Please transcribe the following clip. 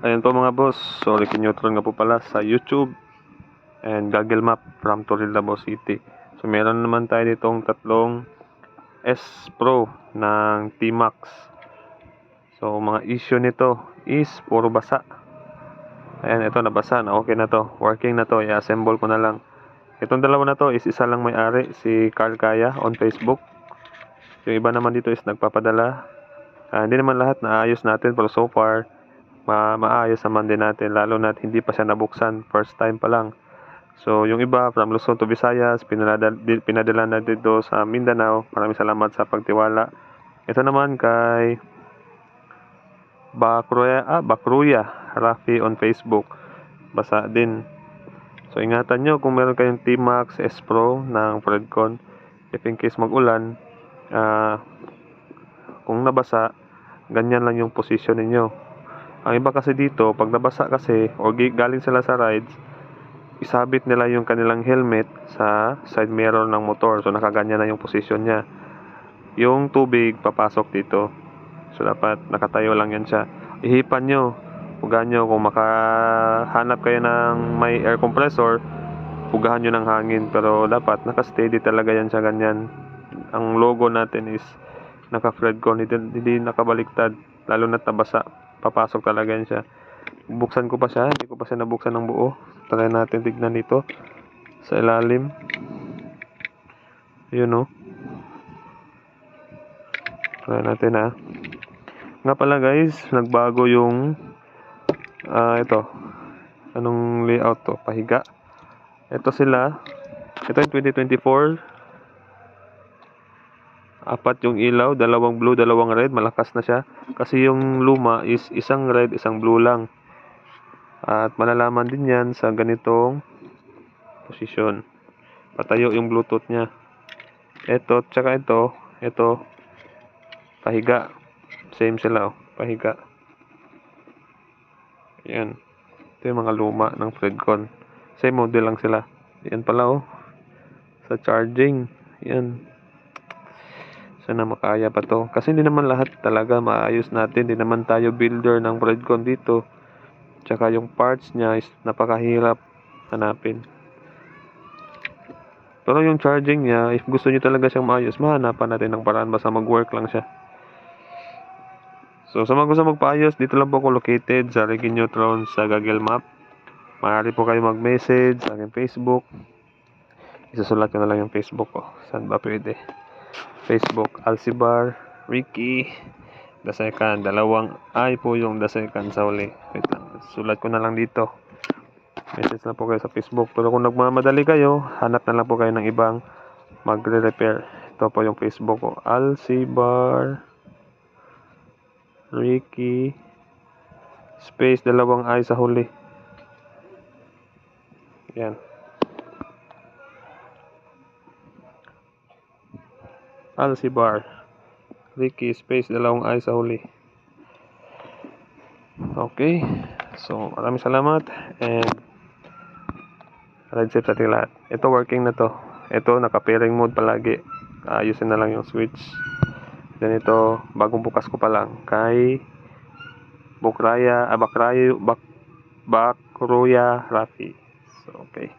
Ayan po mga boss, so Ricky Neutron nga po pala sa YouTube and Google Map from Toril, Davao City. So meron naman tayo ditong tatlong S Pro ng T-Max. So mga issue nito is puro basa. Ayan, ito nabasa na, okay na to, working na to, i-assemble ko na lang. Itong dalawa na to is isa lang may-ari, si Carl Kaya on Facebook. Yung iba naman dito is nagpapadala. Hindi naman lahat naayos natin, pero so far maayos naman din natin, lalo na hindi pa siya nabuksan, first time pa lang. So yung iba from Luzon to Visayas, pinadala na dito sa Mindanao. Maraming salamat sa pagtiwala. Ito naman kay Bakruya Rafi on Facebook, basa din. So ingatan nyo kung meron kayong T-Max S Pro ng Fredcon, if in case mag-ulan, kung nabasa, ganyan lang yung position ninyo. Ang iba kasi dito, pag nabasa kasi o galing sila sa rides, isabit nila yung kanilang helmet sa side mirror ng motor. So nakaganyan na yung position niya. Yung tubig papasok dito. So dapat nakatayo lang yan siya. Ihipan nyo. Pugahan nyo kung makahanap kayo ng may air compressor, pugahan nyo ng hangin. Pero dapat naka-steady talaga yan siya ganyan. Ang logo natin is naka-Fredcon, hindi nakabaliktad. Lalo na tabasa, papasok talaga yan siya. Buksan ko pa siya, hindi ko pa siya nabuksan ng buo. Try natin tignan dito sa ilalim. Yun o. Try natin Nga pala guys, nagbago yung ito. Anong layout to? Pahiga. Ito sila. Ito yung 2024. Apat yung ilaw, dalawang blue, dalawang red. Malakas na siya. Kasi yung luma is isang red, isang blue lang. At malalaman din yan sa ganitong posisyon. Patayo yung Bluetooth niya. Ito, tsaka ito, pahiga. Same sila, pahiga. Yan. Ito yung mga luma ng Fredcon. Same model lang sila. Yan pala sa charging. Yan. Sana makaya pa to. Kasi hindi naman lahat talaga maayos natin. Hindi naman tayo builder ng Fredcon dito. Tsaka yung parts niya is napakahirap hanapin. Pero yung charging niya, if gusto niyo talaga siyang maayos, mahanapan natin ng paraan, basta mag-work lang siya. So sa mga gusto magpaayos, dito lang po ako located sa Ricky Neutron sa Google Map. Maaari po kayo mag-message sa aking Facebook. Isusulat ko na lang yung Facebook ko. Saan ba pwede? Facebook, Alcibar, Ricky, the second. Dalawang I po yung the second sa uli. Wait lang. Sulat ko na lang dito. Message na po kayo sa Facebook. Pero kung nagmamadali kayo, hanap na lang po kayo ng ibang magre-repair. Ito po yung Facebook ko. Alcibar, Ricky, space, dalawang I sa huli. Yan. Alcibar, Ricky, space, dalawang I sa huli. Okay. So, maraming salamat and ride safe sa ating lahat. Ito working na to. Ito naka-pairing mode palagi. Ayusin na lang yung switch. Then ito, bagong bukas ko pa lang kay Bakruya Rafi. So, okay.